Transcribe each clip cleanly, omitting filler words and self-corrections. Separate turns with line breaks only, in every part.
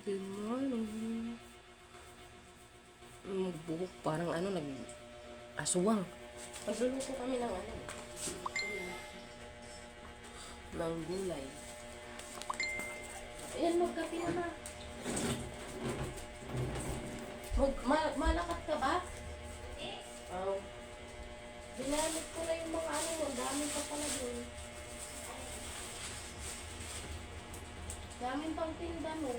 Good morning. Buhok parang nag-aswang. Magluluto kami ng gulay. Ayan, magkape na ma. Malakat ka ba? Oh. Binamit ko na yung mga ang dami pa pala dun. Daming pang tinda mo.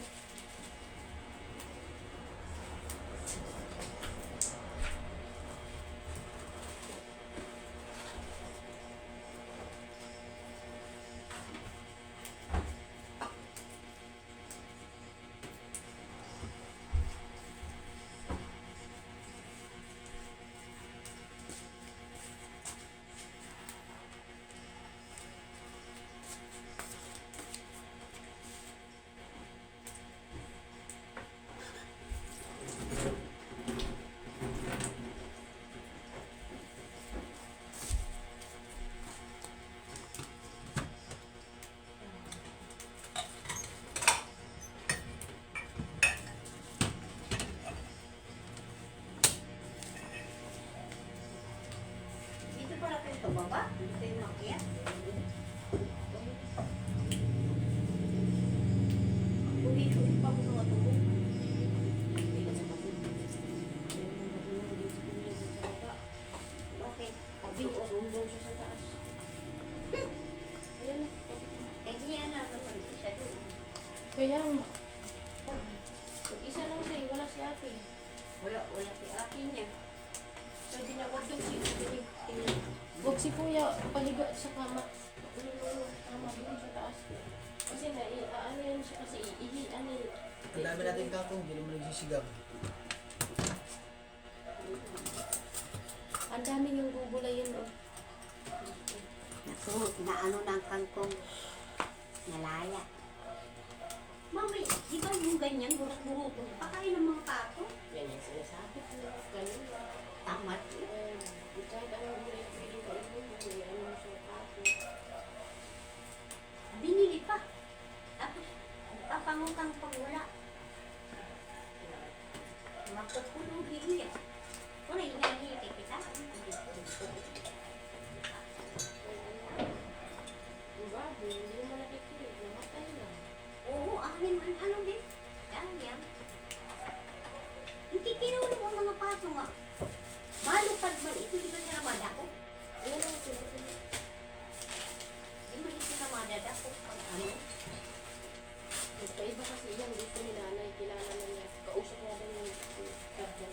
Baba, dito yung makiya. Huli-huli pa ko mga tubo. Bakit? Abi, sundong siya sa taas. Ayan na. Eh, niya na naman isa doon.
Kaya, isa lang siya, wala si ate.
Wala si ate niya.
Pwede na wag daw si Huwag si kuya paliga sa kama. Tama doon sa taas. Kasi ano yan siya kasi
Ang dami natin kakong, hindi naman nagsisigaw.
Ang dami yung gugulay yun oh.
Naku, naano ng kangkong nalaya. Mami, di ba yung ganyan, buruk-buruk? Pakain ng mga pato.
Yan yung sinasabi ko. Ganun lang.
Tamat.
Kahit anong gulay pwede ka ibig, ano mo siya kapo.
Binili pa. Tapos, papangutang pag wala. Magkakulong bigyan. Wala, hinahihiti kita.
Diba? Hindi mo nakikinig. Namatay lang.
Oo, akin man. Ano din? Yan. Hindi kinulong ang mga pato nga. Malupad man ito, di ba sinamad ako?
Ayan ang sinasabi.
Di ba ito sinamad ako? Pag ano?
Magkaiba kasi yan. Gusto ni nanay. Kilala na niya. Kausap niya daw yung kapjan.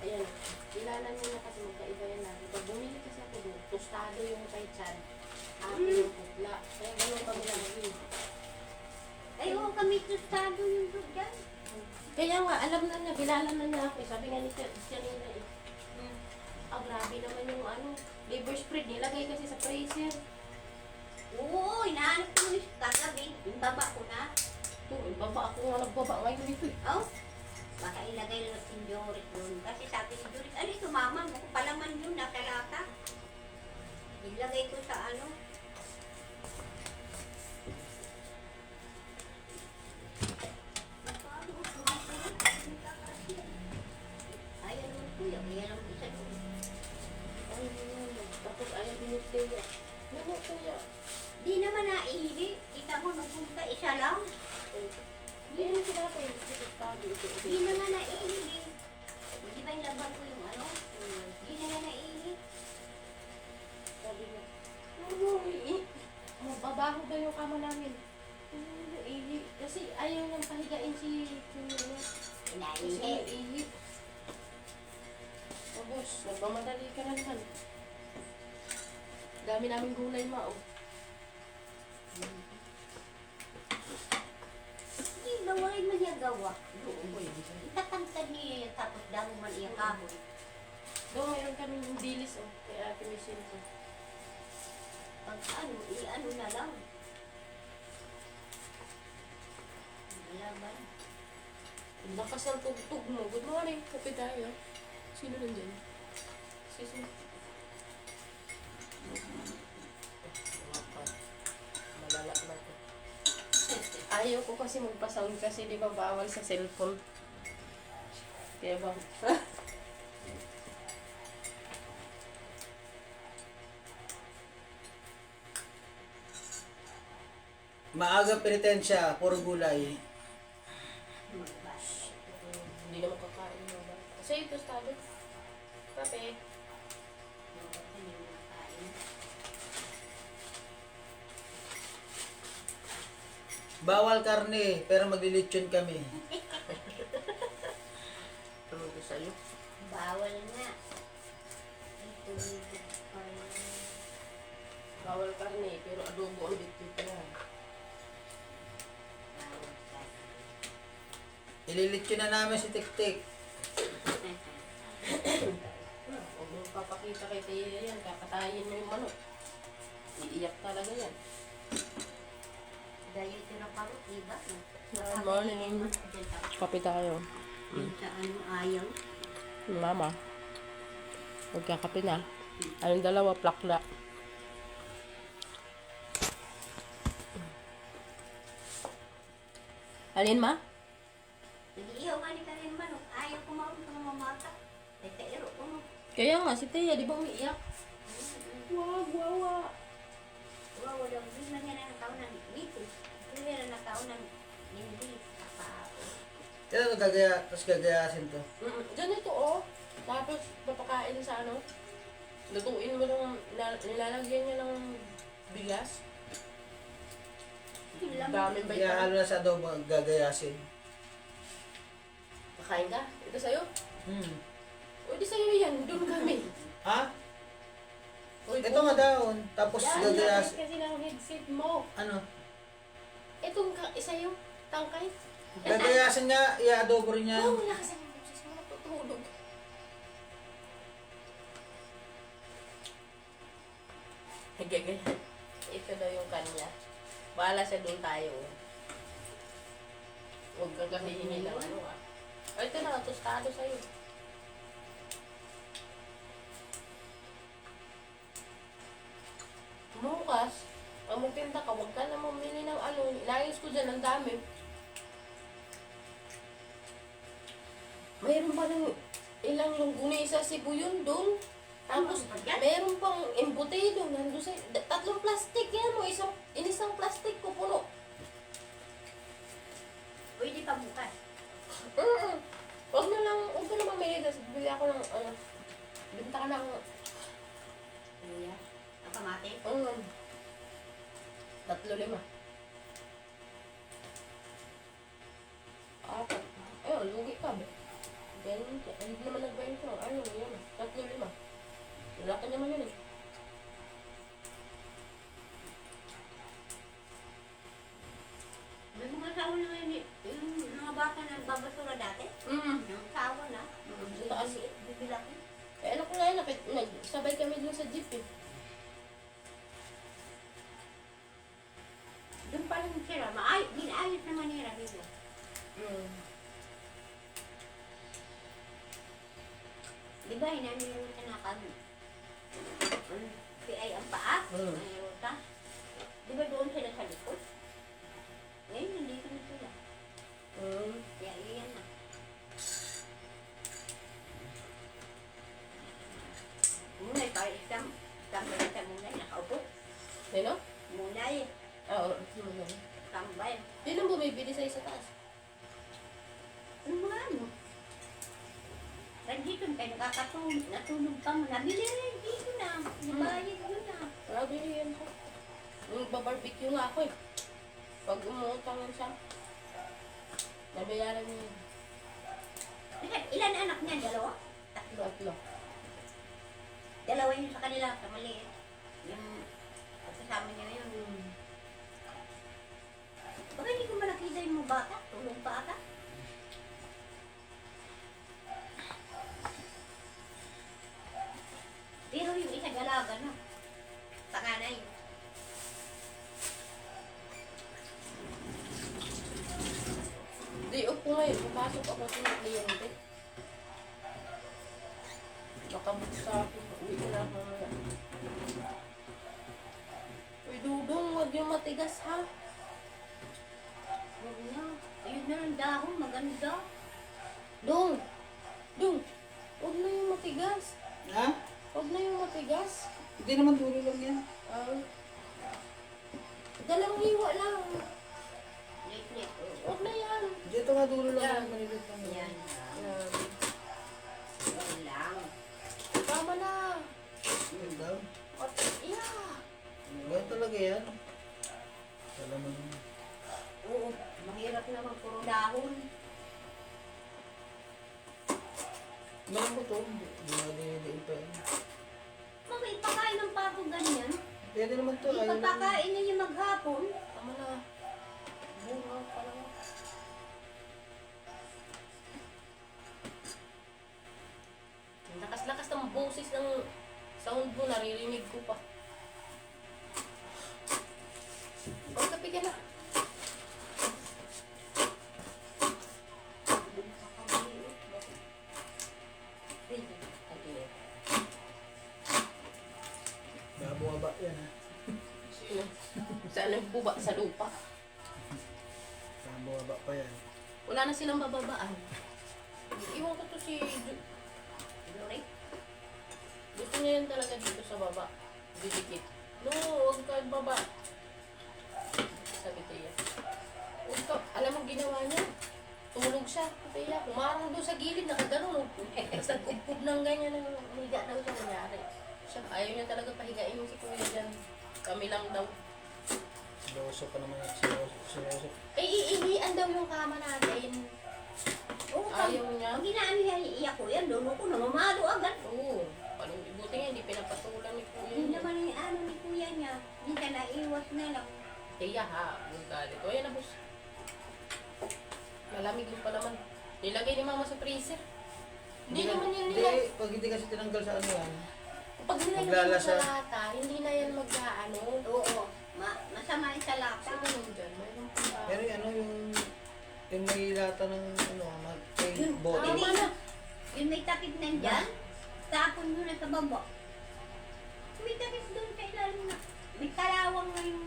Ayan. Kilala niya na kasi magkaiba yan natin. Pag bumili kasi ako doon, tostado yung kay Chan. Akin yung putla. Kaya ganun kami lagi.
Ay, oo, kami tostado yung doon dyan.
Kaya nga, alam na niya. Kilala na niya ako. Sabi nga ni Chanina eh. Grabe naman yung liver spread. Nilagay kasi sa freezer.
Oo, inaanap ko yung kagabi. Yung baba ko na.
Ito, baba ako nga nagbaba ngayon dito eh.
Oh, baka ilagay lang si Jorik doon. Kasi sabi si Jorik, ano ito mama, mukhang palaman yun, nasa lata. Ilagay ko sa ano. Ayan mo kuya, ayan ang isa doon.
Ay, tapos ayaw binigtaya. Ano kaya?
Di naman naihili. Kita mo, nagpunta isa lang.
Hindi naman sila ko yung tostado ito.
Di naman naihili. Di ba yung laban ko yung ano? Di naman naihili.
Sabi niya, ano, mababaho ba yung kama namin? Kasi ayaw niyang pahigain si Kuya niya. Kasi
Naihili.
naihi. Tapos, nagmamadali ka na naman. Dami namin gulay oh.
Hindi, gawain man niya gawa.
Oo, boy.
Itatangkad niya tapos damo man iya kahoy.
Doon mayroon kami yung dilis kaya Ate Michelle ko.
Pag ano, i-ano na lang. Malaban.
Ang lakas ng tugtog mo. Good morning, kape tayo. Sino nandyan? Sisi. Malala na to. Ayaw ko kasi magpa-sound kasi di ba bawal sa cellphone. Kaya ba?
Maaga penitensya, puro gulay.
Magbas.
Hindi naman kakain mo ba? Kasi ito tostado. Kape.
Bawal karne, pero maglilitsyon kami.
Tulog ko sa'yo.
Bawal nga. Ito pala.
Bawal karne, pero adobo ang bitbit niya.
Bawal ka.
Ililitsyon na namin si Tik-Tik.
Huwag mo papakita kay Tia yan. Kakatayin mo yung manok. Iiyak talaga yan.
Dahil ito na parot, diba?
Good morning. Kape tayo.
Sa ano ayaw.
Mama. Magkakape na. Anong dalawa? Plakla. Alin ma?
Nag-iiyaw nga ni kanin manok. Ayaw kumain ka mamata. Tetairo ko mo.
Kaya nga, si Tia, di ba umiiyak? Wag, wawa.
Wow, walang hindi na nga ng taon ng dito. Hindi na ng taon ng hindi.
Kaya ito gagaya, tapos gagayasin to.
Ganito oh. Tapos papakain sa ano. Lutuin mo ng, nilalagyan niya ng bigas. Dami ba ito?
Ihalo na sa adobo, gagayasin.
Kakain ka? Ito sa'yo? O di sa'yo yan, doon kami.
Ha?
Uy,
Ito nga daon, tapos
yan,
gagayasin.
kasi ng headset mo.
Ano?
Itong sa'yo, tangkay.
Gagayasin niya, i-adobo rin niya.
Oh, wala ka sa boses mo, natutulog. Nagagaya. Ito daw yung kanya. Bahala siya doon tayo. Huwag kang kahihingi ng ano ah. O ito na, tostado sa'yo. Bukas, pag magtinda ka, huwag ka na mamili ng ano. Inayos ko dyan, ang dami. Mayroon pa ng ilang longganisa Cebu yun doon. Tapos, meron pang embutido. Nandun sa, tatlong plastic yan mo. Inisang plastic ko puno.
Pwede pa bukas.
Huwag na lang, huwag ka na mamili. Tapos bili ako ng, binta ka ng,
Iya. Ang kamate.
3-5. Apat. Ayun, lugi ka ba? Ganun, hindi naman nagbayad ko. Ano, yun. 3-5. Lalaki naman yun eh.
May mga tao na ngayon, yung mga bata na nagbabasura dati. Yung tao na.
Sa taas.
Bibilaki.
Eh, alam ko na yun, sabay kami dun sa jeep eh.
Doon pa rin sila. Ginayos na manira dito. Di ba, hinaniro ka na kami. Ay, ang paa. Naniro ka. Di ba doon sila sa likod? Ngayon, nandito na sila. Kaya iyan na. Munay, para isang munay, nakaupo.
Sino?
Munay,
Oo.
tambay.
Yun ang bumibili sa'yo sa taas.
Ano mga ano? Nandito kayo nakakatulog, natulog pa mo. Nabili rin dito na. Nabayad yun na.
Grabe yan ko. Nagbabarbecue nga ako eh. Pag umutang siya, nabayaran niya yun.
Ilan anak niya? Dalawa?
Tatlo.
Dalawa yun sa kanila, sa maliit. Yung kasama niya yun. Baka hindi ko malakita yung mga bata. Tulong pa ata. Pero yung isa galaga na. Panganay.
Day off ko ngayon. Papasok ako sa mga kliyente. Nakabook sa akin. Uwi ko na ako ngayon. Uy, Dudong, huwag yung matigas ha.
Huwag na. Ayun na ang dahon, maganda.
Dong! Dong! Huwag na yung matigas.
Ha?
Huwag na yung matigas.
Hindi naman dulo lang yan.
Dalawang hiwa lang.
Lit-lit.
Huwag na yan.
Dito nga dulo lang
Yan.
yan. Malilit lang yan.
Yan.
Yan.
Yan lang.
Tama na.
Yan daw.
Yeah.
Ganyan talaga yan. Alam mo yun.
Oo, mahirap naman puro dahon.
Malam ko to. Hindi na dinidiin pa yan.
Mama, ipakain ng pato ganyan.
Pwede naman to. Ayaw lang.
Ipapakain ninyo maghapon.
Tama na. Bunga pa lang. Ang lakas-lakas ng boses ng sound mo, naririnig ko pa. Huwag kape ka na.
Bababa yan ha.
Sino? Saan nagbuba? Sa lupa.
Bababa pa yan.
Wala na silang bababaan. Iwan ko to si
Lori?
Gusto niya yan talaga dito sa baba. Didikit. No, huwag ka baba. Sabi Tia. Huwag ka. Alam mo ginawa niya? Tumulog siya. Tia, kumarang doon sa gilid, nakaganon. Tapos nagkubkub ng ganyan. Higa daw siya nangyari. Siya, ayaw niya talaga pahigain si Kuya dyan. Kami lang daw.
Siloso pa naman. Siloso.
Eh, iihian daw yung kama natin.
Oo,
Ayaw niya.
Ang ginaan niya, iiyak ko yan, doon ako namamalo agad.
Oo. Parang buti nga, hindi pinapatulan ni Kuya.
Hindi naman yung ano ni kuya niya. Minsan naiwas na lang.
Tia ha, yung galit. O yan na, boss. Malamig yung pa naman. Nilagay ni mama sa freezer. Hindi naman yan
Hindi,
nila.
pag hindi kasi tinanggal sa ano yan.
Pag nilagay mo
Maglalasa.
sa lata, hindi na yan mag-ano.
Oo, masama yung sa lata.
Sa ganun dyan, mayroon pa ba?
Pero yung ano yung may lata ng ano, may
Yun,
bote.
Tama na.
Yung may takip nandyan, tapon mo na sa baba. May takip doon sa ilalim na. May kalawang na yung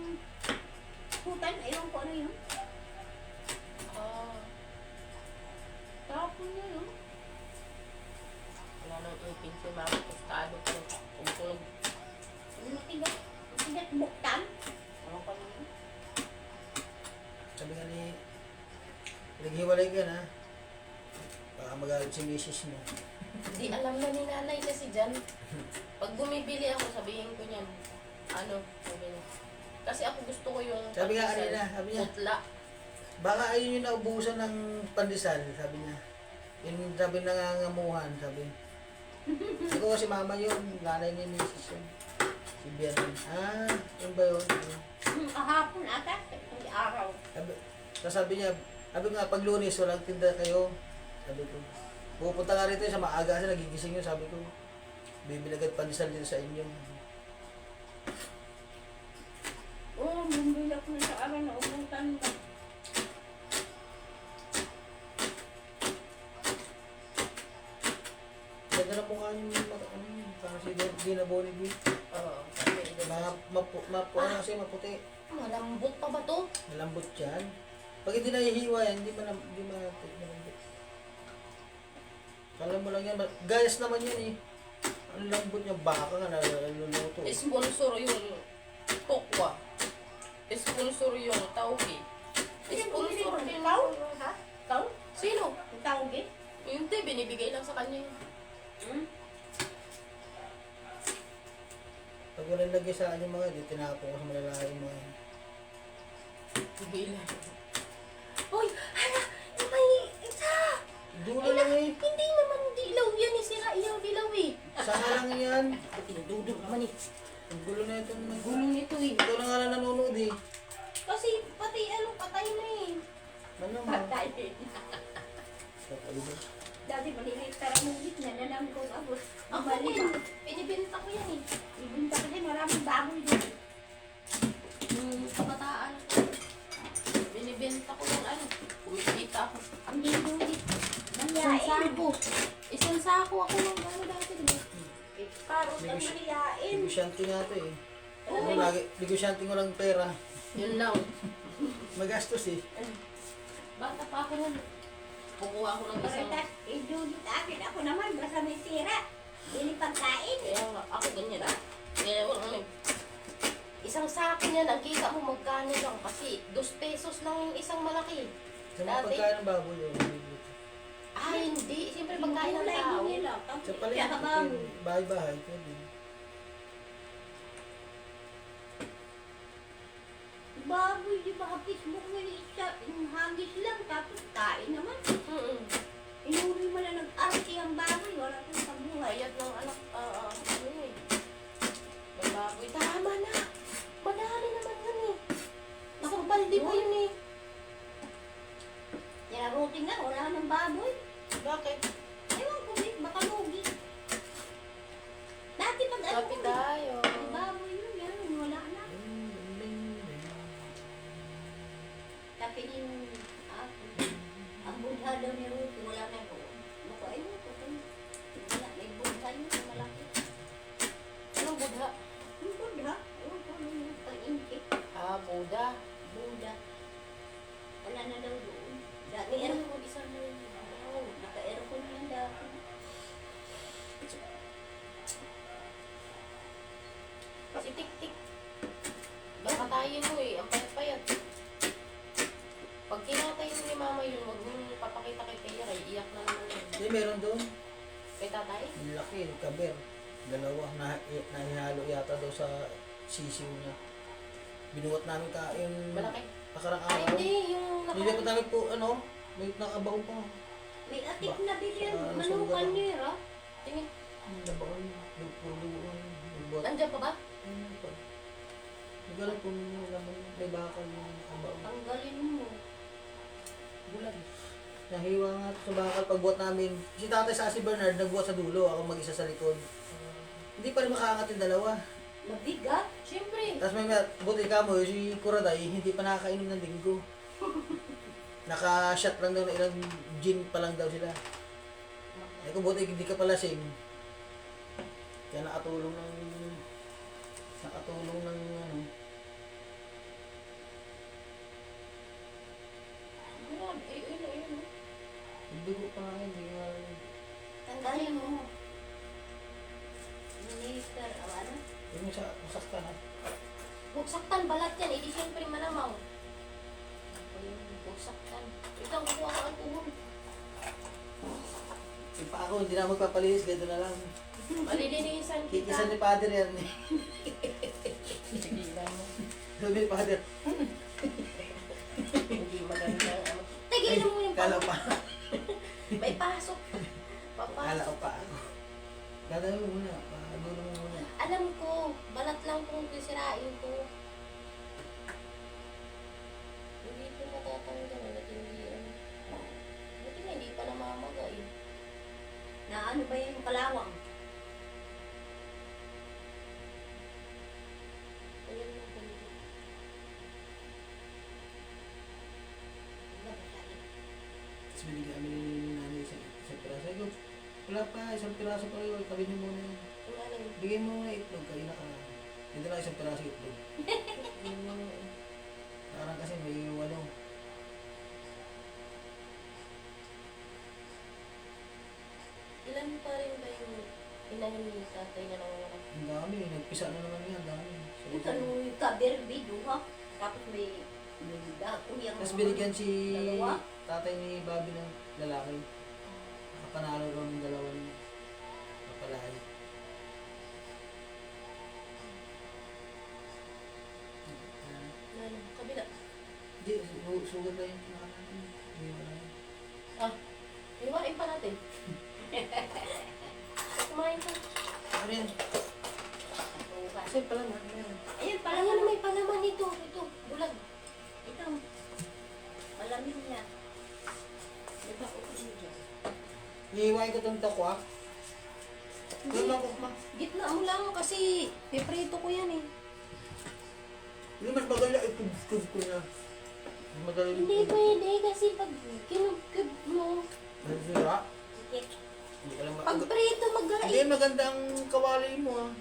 hutan. Ewan ko ano yun.
Ah. Tapon na yun. Wala nang ipin si mama. Tostado ko. Tungtulog.
Yung matigas. Matigas buktan. Ewan ko ano yun.
Sabi nga ni, naghiwalay ka na. Baka magalit si misis mo.
Hindi alam na ni nanay kasi dyan. Pag bumibili ako, sabihin ko niyan. Ano? Sabi niya. Kasi ako gusto ko yung
Sabi nga
pandesal,
kanina, sabi niya,
putla.
baka ayun yung naubusan ng pandesal, sabi niya. Yun sabi nangangamuhan, sabi. Sabi ko kasi mama yun, nanay ni misis yun. Si Bian. Ah, yun ba yun?
Kahapon ata. Hindi araw.
Sabi niya, sabi nga, pag Lunes, walang tinda kayo. Sabi ko, pupunta nga rito sa maaga kasi nagigising yun, sabi ko. Bibili agad pandesal dito sa inyo.
Oo, bumili ako na sa araw na ubutan ka.
Ganda na mukha niyo yung parang si Dina Bolivi.
Oo.
Ano kasi maputi.
Malambot pa ba to?
Malambot yan. Pag hindi nahihiwa yan, hindi malambot. Kala mo lang yan, gayas naman yan eh. Ang lambot niya, baka nga naluluto.
Sponsor yung tokwa. Sponsor yung taugi. Sponsor din.
Ikaw? Ha? Ikaw?
Sino?
Ang tawag eh?
Hindi, binibigay lang sa kanya yun.
Pag walang lagay sa akin yung mga, di tinapon ko sa malalaking mga yan.
Bigay lang. Uy! Hala! May isa!
Dulo lang eh.
Hindi naman dilaw yan eh. Sira iyang dilaw eh.
Sana lang yan.
Tinududog naman eh.
Ang gulo na ito.
Gulong ito eh.
Ikaw na nga lang nanonood eh.
Kasi pati ano, patay na eh.
Ano mo?
Patay.
Patay ba?
Dati malilit taramugit na nalang kong abot.
Ako
Bali
din.
ba?
Pinibenta ko yan eh.
Ibunta kasi maraming baboy doon.
Yung kabataan ko. Binibenta ko yung ano. Kumikita ako.
Ang dito-dito.
Isang
Nanyain.
sako. Isang sako ako ng ano dati.
Parang ang maniyain.
Negosyante nga ito eh.
Oo.
Ano lagi, negosyante ko lang pera.
Yun lang.
Magastos eh.
ako nun. Kukuha ako ng isang...
Paritas, Judith, akin ako naman, basta may sira. Bili pagkain.
Kaya nga, ako ganyan ah. Kaya wala isang sakin yan, ang kita mo magkano lang kasi 2 pesos lang yung isang malaki.
Sa mga
Dati-
pagkain ng baboy yun.
Ah, hindi. Siyempre pagkain ng
Kulay
tao.
din nila.
Sa palengke,
Kaya habang
pwede. Bahay-bahay, pwede.
baboy, di ba, Facebook mo yung isa, yung hagis lang, tapos kain naman.
Mm-mm.
Inuri mo na nag-arti ang baboy, wala kang kabuhay.
Hayat ng anak, ano eh. May baboy. Tama na. Madali naman yun eh. Isang balde pa yun eh.
Yararuting nga, wala ng baboy.
Bakit?
Ewan ko, baka lugi. Dati pag ano,
Kapi tayo.
may baboy yun, yan, wala na. Tapi yung, ang budha daw ni Ruth, wala na doon. Naku, ayun ko, wala, may budha yun, malaki.
Anong budha?
Yung budha, ayun ko, yung pag-ingkit,
Ah, Buddha.
budha. Wala na daw doon. Dati,
May
ano,
ano mo isang na yun.
naka-aircon na yan dati.
Si Tik-Tik. Baka tayo mo eh. Ang payat-payat. Pag kinatay mo ni mama yun, huwag mong papakita kay Kaya. Iiyak na naman yun.
Hindi, meron doon.
Kay tatay?
Ang laki, kaber. Dalawa, nahihalo yata daw sa sisiw niya. Binuhat namin yung
Malaki.
nakarang
Ay,
araw.
hindi. Yung
Nilipot namin po, may nakabaw pa.
May atik na bilyan,
Ah,
manukan
sugat.
niya, ha?
tingin.
Nabaw, nagpuluan, nagbuhat.
Nandiyan pa ba?
Nagalang po naman, may bakal yung kabaw.
Tanggalin mo.
Bulag.
Nahiwa nga sa bakal pagbuhat namin. Si tatay sa si Bernard nagbuhat sa dulo, ako mag-isa sa likod. Hindi pa rin makaangat yung dalawa.
Mabigat.
Siyempre.
Tapos may buti ka mo, si Kuraday, hindi pa nakakainom ng linggo. Naka-shot lang daw na ilang gin pa lang daw sila. Eh kung buti hindi ka pala lasing. Kaya nakatulong ng ano.
Grabe. Ayun.
Yung dugo pa nga, hindi nga.
Tanggalin mo. Minister, ano?
Yung sa masakta na.
Huwag saktan balat yan. Hindi siyempre manamaw. Ayun, huwag saktan. Ikaw, kukuha ka ang tuhon.
Yung pa ako, hindi na magpapalinis, ganito na lang.
Malilinisan kita.
Kikisan ni Father yan.
Tigilan mo.
Sabi ni Father,
Hindi maganda.
Tigilan mo yung
kala pa.
May pasok.
Kala
Papasok.
ko pa ako. Dadalo mo muna, padulo mo muna.
Alam ko, balat lang kung sisirain ko. Hindi ko natatanggal. Buti nga, hindi pa namamaga eh.
Na ano ba yung kalawang?
Ayan lang kung
Tapos binigyan kami ni nanay isang piraso. Sabi ko, wala pa, isang piraso pa rin. Tabi niyo muna yun.
Kung ano yun.
Bigay mo muna itlog, kayo na ka. Dito na isang piraso itlog. Parang kasi may ano.
Ilan pa rin ba yung inahin ni tatay niya ng mga
Ang dami, nagpisa na naman yan, ang dami. So,
Ito ano yung kaberbi, ha? Tapos may dako yung...
tapos binigyan si
Dalawa?
tatay ni Bobby ng lalaki. Nakapanalo raw ng dalawa ng kapalahay.
ano, kabila.
Hindi, sugat na yung nakakain. Hindi wala yun.
Iwain pa natin. Kumain ka.
Ano yan? Kasi pala na, meron.
Ayun,
Parang
parang
ano may palaman ito. Ito, bulag.
ito. Malamig niya.
Diba, okay mo dyan.
Iiwain ko itong takwa. Doon lang ko, ma.
Gitna mo lang kasi piprito ko yan eh.
Hindi mas maganda itub-tub ko na. Mas madali
Hindi pwede kasi pag kinugkib mo,
Ano sira?
Sige.
Hindi ka lang
pag prito
Hindi,
mag-ait.
maganda ang kawali mo ah.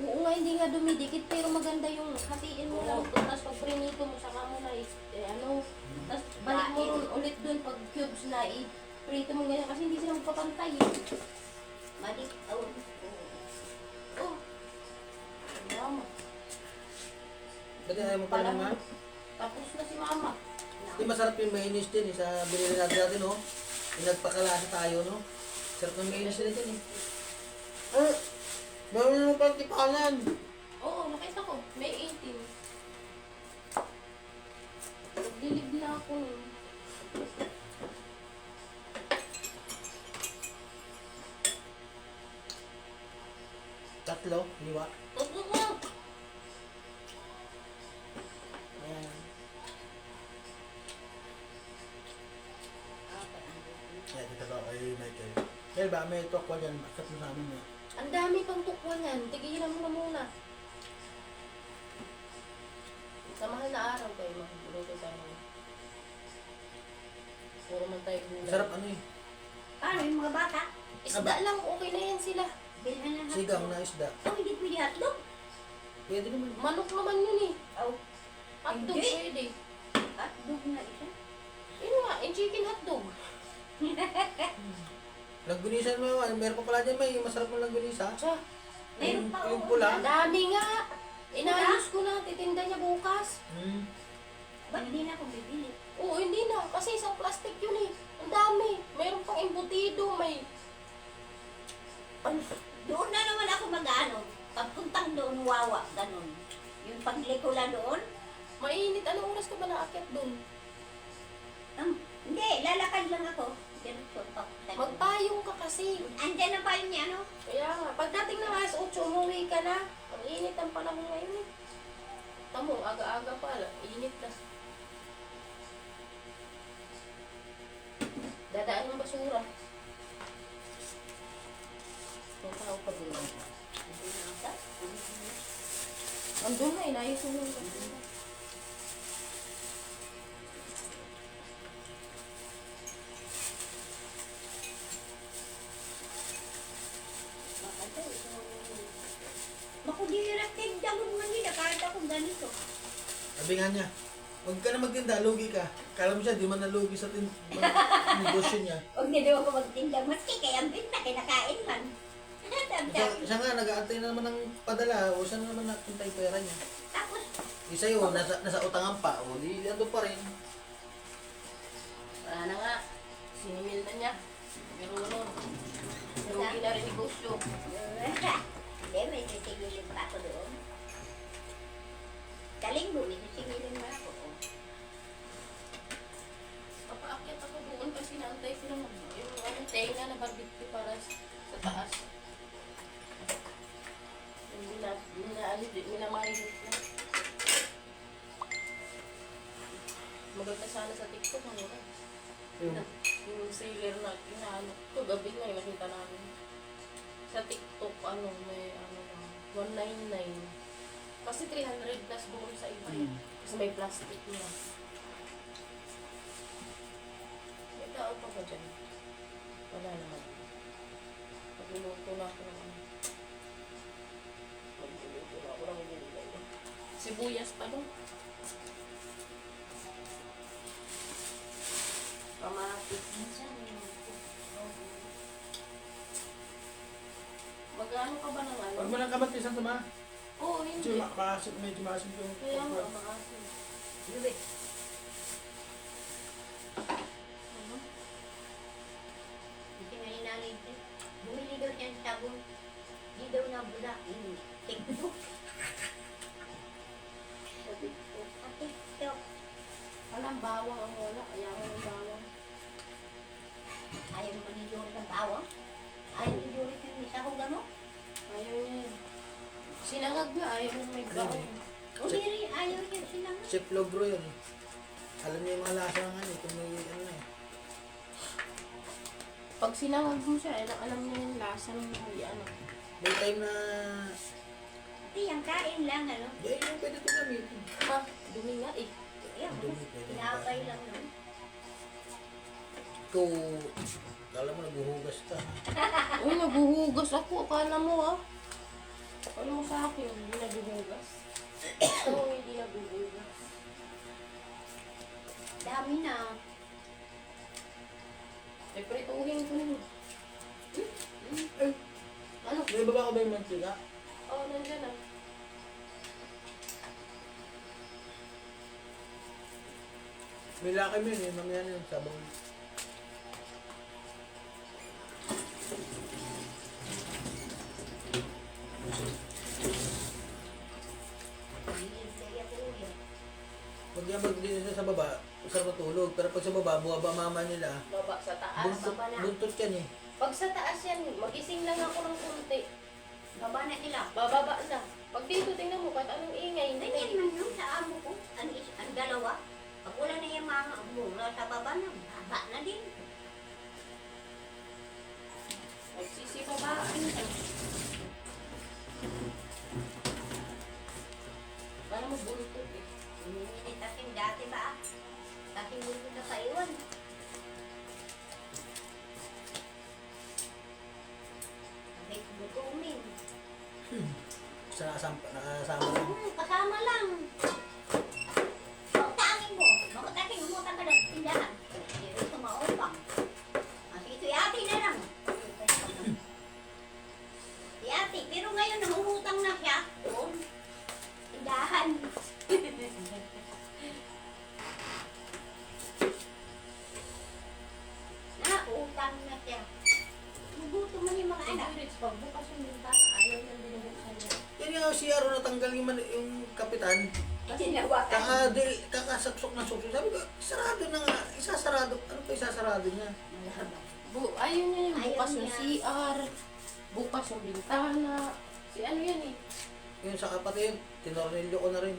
Oo nga, hindi nga dumidikit pero maganda yung hatiin mo lang. Tapos pag prinito mo, saka mo na ano. Tapos balik mo rin ulit dun pag i-prito mo ganyan kasi hindi sila magpapantay eh.
Malik, oh.
Oh. Mama.
Ba't ayaw mo pala naman?
Tapos na si mama.
Di masarap yung mainis din eh, sa binili natin no? Yung nagpakalasa tayo no? Sarap ng mainis nila din eh. Ah! Meron naman pang tipanan!
Oo, nakita ko. May 18. Naglilib na ako nun.
Tatlo, liwa. Ayan. Ayan, dito ba kay Michael? Michael ba, may tokwa dyan. Bakit mo sa amin eh?
Ang dami pang tukwan yan. Tigilan mo na muna. Sa mahal na araw kayo, magbuluto tayo. Puro man tayo gulay.
Sarap ano eh.
Paano yung mga bata?
Isda lang, okay na yan sila.
Bilhan na hotdog.
Sigang na isda.
Oh, hindi pwede hotdog.
Pwede naman.
Manok naman yun eh.
Oh,
Hotdog
Hindi.
pwede.
hotdog na isa.
Yun nga, yung chicken hotdog.
Langgunisan mo, meron pa pala dyan may masarap na langgunisa.
Tsa,
Meron pa,
Yung
oo.
pula.
ang dami nga. Inayos ko na, titinda niya bukas.
Hmm.
Ba't hindi na akong bibili?
Oo, hindi na. Kasi isang plastic yun eh. Ang dami. Mayroon pang embutido, may... Ano?
Doon na naman ako mag-ano. Pagpuntang doon, wawa, ganun. Yung paglikula doon,
Mainit. Anong oras ka ba naakyat dun?
hindi, lalakad lang ako. Ganito, papunta doon.
Magpayong ka kasi.
Andyan na pa yun niya, ano?
Kaya nga, pagdating ng alas 8, umuwi ka na. Ang init ang panahon ngayon eh. Tamo, aga-aga pala. Init na. Dadaan yung basura. May tao pa din. Andun na, inayos mo yung basura.
Makudirat kay Dagon Manila, kahit ako ganito.
Sabi nga niya, huwag ka na magtinda, lugi ka. Kala mo siya, di man nalugi sa negosyo niya.
Huwag na daw ako magtinda, maski kaya ang binta, kinakain man.
Siya nga, nag-aantay na naman ng padala, o saan naman napunta yung pera niya.
Tapos,
Isa yun, nasa utangan pa, o di ando pa rin.
Wala na nga. Sinimil na niya. Pero ano, lugi na rin negosyo.
hindi, may sisigilin pa ako doon. Kalinggo, may sisigilin pa ako. Oh.
Papaakyat ako doon kasi naantay ko lang yung ano, tenga na barbecue para sa taas. Yung minamarinate na. Maganda sana sa TikTok ano na. Yung seller na inaano ko gabi na yung nakita namin. Sa TikTok ano may ano lang 199. Kasi 300 plus doon sa iba. Kasi may plastic na. May tao pa ba dyan? Wala naman. Pagluluto na ako ng ano. Pagluluto na ako ng gulay. Sibuyas pa doon. Kamatis. Mag-ano ka ba ng ano?
Huwag mo lang kamatis ang tuma.
Oo,
Medyo
hindi.
medyo maasim yung
Kaya nga, maasim.
Luwi.
Ano?
Kasi nga inalay ko. Bumili daw siya ng sabon. Di daw na bula. Yung TikTok.
Sa TikTok.
Sa TikTok.
Walang bawang ang wala. Ayaw ko ng bawang.
Ayaw mo manilurit ng bawang. Ayaw manilurit yung isa ko gano'n.
Ayaw niya yun. Sinangag niya, ayaw mo may bawang.
O di rin, ayaw niya silang.
Chef Logro yun. Alam niya yung mga lasa ng ano, kung may ano eh.
Pag sinangag mo siya, alam niya yung lasa ng may ano.
May time na,
Hindi, ang kain lang, ano.
yan yung pwede ito gamitin.
Ma, dumi nga eh.
Ayaw,
Dumi, pwede.
pinapay lang nun.
Ikaw, alam mo, naghuhugas ka.
Uy, naguhugas ako. Akala mo ah. Akala mo sa akin, hindi naguhugas. Oo, hindi naguhugas.
Dami na.
Piprituhin ko nyo.
Eh,
Ano?
may baba ko ba yung mantika?
Oo, nandyan ah.
May laki mo yun eh, mamaya na yung sabaw.
Kaya po yun.
Pag yan magdinis sa baba, sarap matulog. Pero pag sa baba, buwaba mama nila,
Baba sa taas.
buntot,
baba na.
buntot yan eh.
Pag sa taas yan, magising lang ako ng konti.
Baba na nila.
Bababa na. Pag dito, tingnan mo, kahit anong ingay. Hindi
Ganyan man yun sa amo ko. Ang dalawa. Pag wala na yung mga mula sa baba na, baba na din.
Nagsisibabaan ka. Para magbultot eh.
Umiinit aking dati ba? Aking gusto na paiwan. Sabay gutumin.
Sa nakasama lang.
Kasama lang. Tangin mo. Makataking mo ka ng tindahan. Hindi rin tumaupang. Ito yati na lang. Yati. Pero ngayon nangungutang na siya. Doon. Tindahan. Nautang na siya. Nagutom man yung mga anak.
Pag bukas yung bintana, ayaw nang binubuksan niya.
Yan yung CR natanggal yung kapitan.
Sinawakan.
Kakasaksok na suksok. Sabi ko, sarado na nga. Isasarado. Ano pa isasarado niya?
Ayaw niya yung
Ayaw
bukas yung
niya.
CR, bukas yung bintana. Si ano yan eh.
Yung sa kapatid, tinornilyo ko na rin.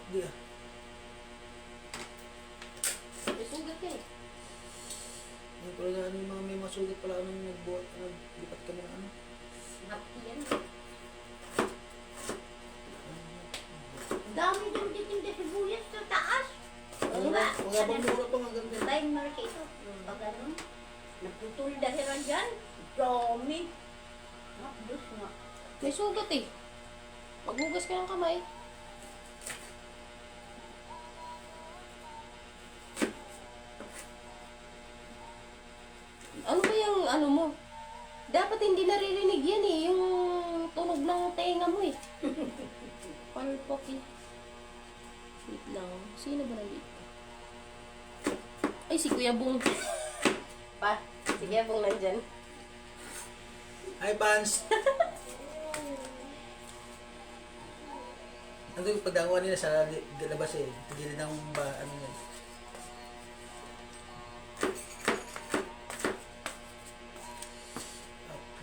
Di ah.
May sugat ka eh.
Ay, pero na ano yung mga may masugat pala nung naglipat kami ng ano.
Happy yan. Ang dami din titinda sibuyas sa taas.
Ano
Diba?
ba? Wala bang mura to hanggang din?
Diba yung market ito? Pag ano, nagputol dahilan dyan. Dami. Diyos nga.
May sugat eh. Maghugas ka ng kamay. Ano ba yung ano mo? Dapat hindi naririnig yan eh. Yung tunog ng tenga mo eh. Palpok eh. Wait lang. Sino ba nandito? Ay, si Kuya Bong. Pa, si Kuya Bong nandyan.
Hi, Pans! Nandun yung pagdanguan nila sa labas eh. Hindi na ba, ano yun.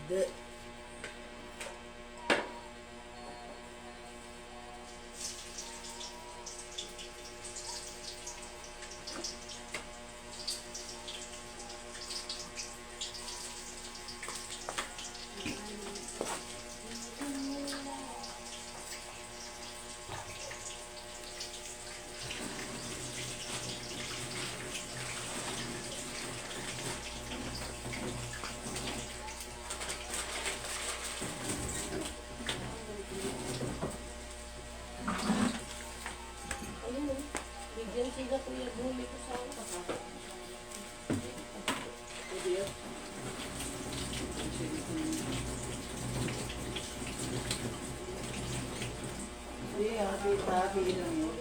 Hindi.
Ayun oh. Bigyan sila Kuya Bong. Ito sa ako.
Pwede yan. Hindi, happy lang yun.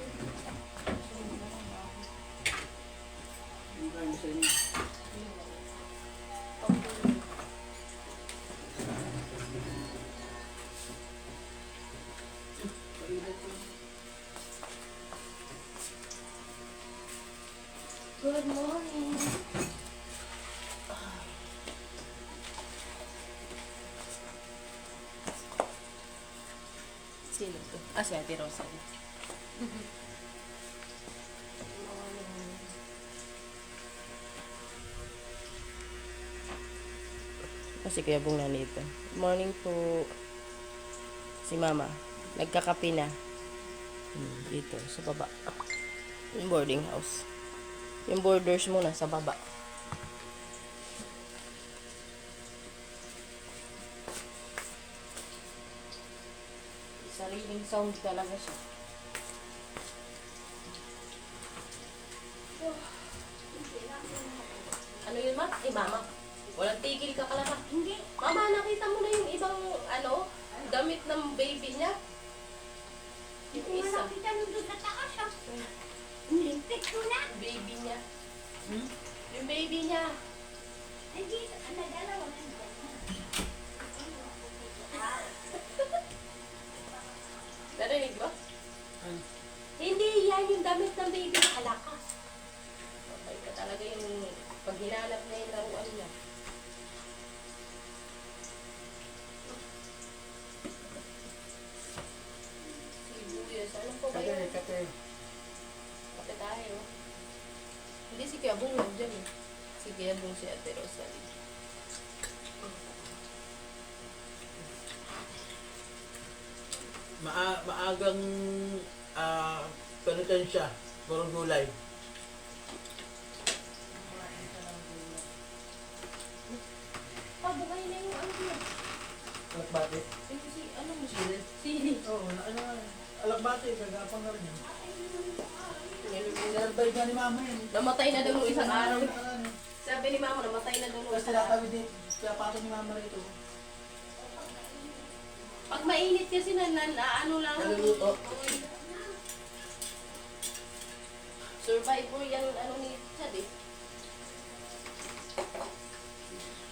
Hindi ba yung sa inyo?
Good morning. Sino to? Si Ate Rosa. Kasi Kuya Bong nandito. Morning po. Si Mama. Nagkakape na. Dito, sa baba. Yung boarding house. Yung borders muna sa baba. Sariling sound talaga siya.
Hindi na
mama? Ay, mama. Walang tigil ka pala ka.
Hindi.
Mama, nakita mo na yung ibang, damit ng baby niya?
Hindi
Yung
ko
isa.
nakita nung doon sa taas. Nilipit ko na.
Baby niya.
Hmm?
Yung baby niya.
Hindi, nagalaw na.
Narinig ba?
Ano?
Hindi, yan yung damit ng baby na kalakas. Okay ka talaga yung pag hinanap na yung laruan niya. Sibuyas. Anong po ba
Kate,
yun?
kate.
Kape tayo. Hindi si Kuya Bong nandiyan eh. Si Kuya Bong si Ate Rosalie.
Maagang penitensya, purong gulay.
Pabukay na yung ano niya.
Alakbate.
Ano mo sili? Sili.
Oo, alakbate, kagapang na rin yan. Sinarbay ka ni mama yan.
Namatay na daw nung isang araw.
Ano,
Sabi ni Mama, namatay na daw nung
Tapos
isang araw.
tinatawid din, kaya pato ni mama rito.
Pag mainit kasi ano lang.
Naluluto.
Survivor yan, ni Chad eh.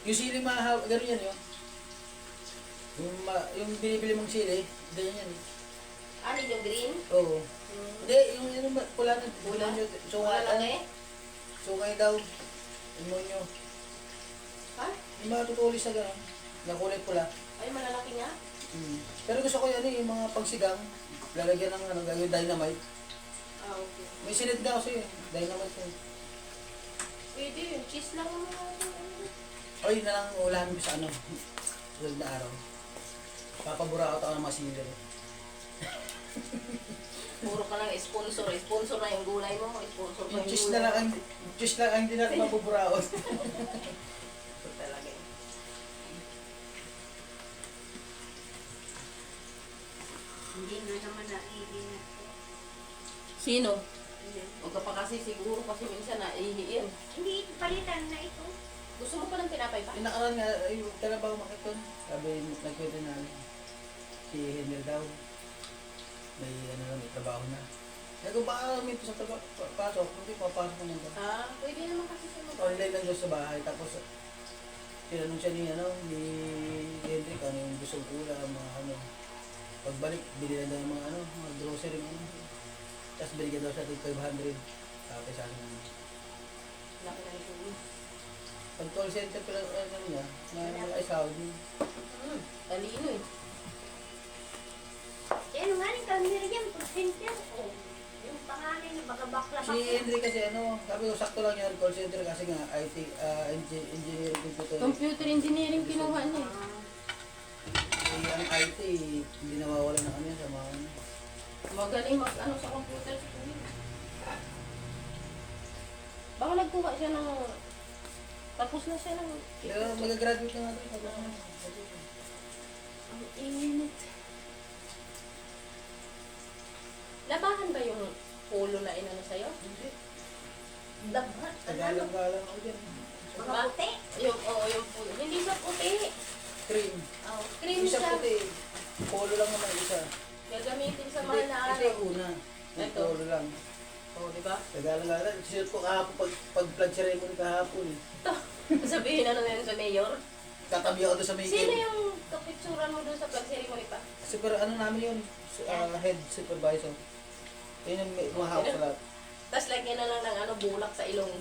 Yung sili mahal, gano'n yan yun. Yung binibili mong sili, ganyan yan.
Ano yung green?
Oo. Hindi, yung pula na.
Pula?
Sungay.
Malalaki?
Sungay daw. Imonyo.
Ha?
Yung mga tutulis na gano'n. Na kulay pula.
Ay, malalaki nga.
Pero gusto ko yan yung mga pagsigang. Lalagyan ng gagawin dynamite.
Ah, okay.
May sinid na kasi yun. Dynamite yun.
Pwede yun. Cheese lang ang
O yun na lang ulan ko sa susunod na araw. Papabura ako ng mga sili.
Puro ka lang sponsor. Sponsor na yung gulay mo. Sponsor na
Yung
yung
cheese
gulay.
na lang ang hindi natin mapuburaos.
Ito talaga yun.
Hindi na naman naiingat ko.
Sino? Huwag ka pa kasi siguro kasi minsan naihiin.
Hindi, palitan na ito.
Gusto mo pa ng tinapay pa?
Yung nakaraan nga, yung trabaho makikon. Sabi, nagkwento na si Henry daw. May trabaho na. Sabi ko, baka may sa pasok. Hindi, papasok ko nito.
Ah, pwede naman kasi sa mga.
Online lang doon sa bahay. Tapos, tinanong siya ni Henry kung ano yung gustong ulam, mga Pagbalik, bili na daw yung mga grocery, Tapos binigyan daw siya ng 500. Sabi sa akin,
Laki na ito.
pag call center pala niya, na ay Saudi.
Talino eh.
Yan nga rin kami rin center. Oh, yung pangalan na baka bakla
Si Henry kasi sabi ko sakto lang yan, call center kasi nga IT, engineering computer.
Computer engineering kinuha niya.
Ang IT, hindi nawawala ng sa mga
Magaling sa computer si Kuya. Baka nagkuha siya ng... Tapos na siya ng...
Pero mag-graduate na nga doon.
Ang init. Labahan ba yung polo na inano sa'yo?
Hindi.
Labahan?
Tagalang-galang ako dyan.
mga puti.
Yung polo. Hindi sa puti.
Cream.
Oh, cream
Isa
siya.
puti. Polo lang naman isa.
Gagamitin sa mahal na
Ito
araw.
yung una. Yung
Ito.
polo lang.
Oh, di ba?
Tagalang-galang. Sinut ko kahapon pag-flag ceremony kahapon.
Ito. Sabihin na yan sa mayor.
Tatabi ako doon sa may
Sino yung kapitsuran mo doon sa flag ceremony pa?
Super, namin yun? Head supervisor. Yun yung mahawak sa lahat.
Tapos lagyan na lang ng bulak sa ilong.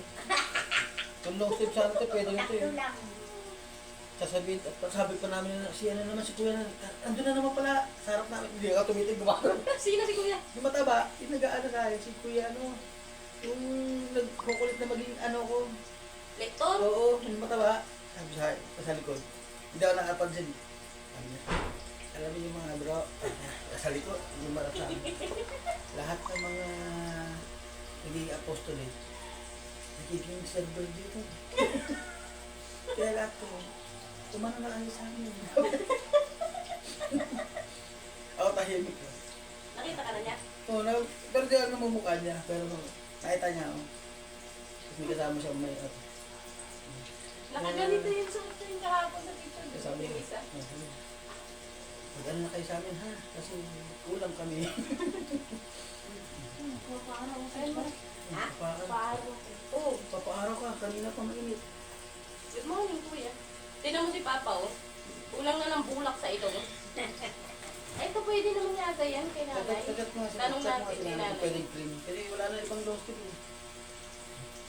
Kung long sleeve sana ito, pwede ito
Takto
yun.
lang.
Sabi pa namin na si si kuya na, andun na naman pala, sa harap namin, hindi ako tumitig gumano.
Sino si Kuya?
Yung mataba, yung nag-aano sa akin, si kuya yung nagkukulit na maging ko.
Lektor?
Oo, yung mataba, sabi sa likod. Hindi ako nakapansin. Sabi niya, alam niyo yung mga bro, sa likod, yung marap sa akin. Lahat ng mga naging apostolate, nagiging server dito. Kaya lahat ko, tumano na kayo sa amin. Ako tahimik ko.
Nakita ka na niya?
Oo, pero di ako namumukha niya. Pero nakita niya ako. Tapos may kasama siya may
Nakaganito yung suot ko yung kahapon sa picture.
Sabi
Yung
niya,
isa.
mag-ano na kayo sa amin ha? Kasi kulang kami.
Ayun mo.
Ha?
Paaro.
Oo, papaaraw ka. Kanina pa mainit.
Good morning, kuya. Tignan mo si Papa, oh. Kulang na ng bulak sa ito. Ay, ito pwede naman yata yan kay nanay.
Kagat mo kasi.
Tanong
Chat mo
natin
kasi
kay
nanay kung
nanay.
pwedeng cream. Kasi wala na ibang long sleeve. eh.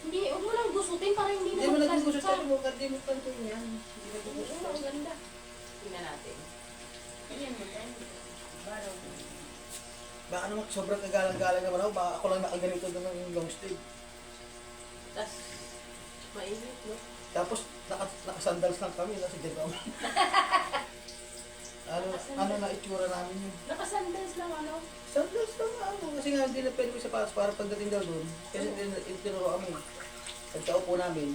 Hindi, huwag mo lang gusutin para hindi
Hindi mo
naman
nagugusot
kasar.
sa mo. Hindi mo panto yan. Hindi
Oo,
nagugusot.
ang ganda. Tingnan natin.
Ayan mo, dahil. Baraw.
Baka naman sobrang kagalang-galang naman ako. Baka ako lang nakaganito naman yung long sleeve.
Tapos, mainit, no?
Tapos nakasandals lang kami. Kasi ganda ako. ano na itsura namin yun.
Nakasandals lang, ano?
Sandals lang ano. Kasi nga hindi na pwede ko sa pass para pagdating daw doon. Kasi tinuro kami. Pagkaupo namin,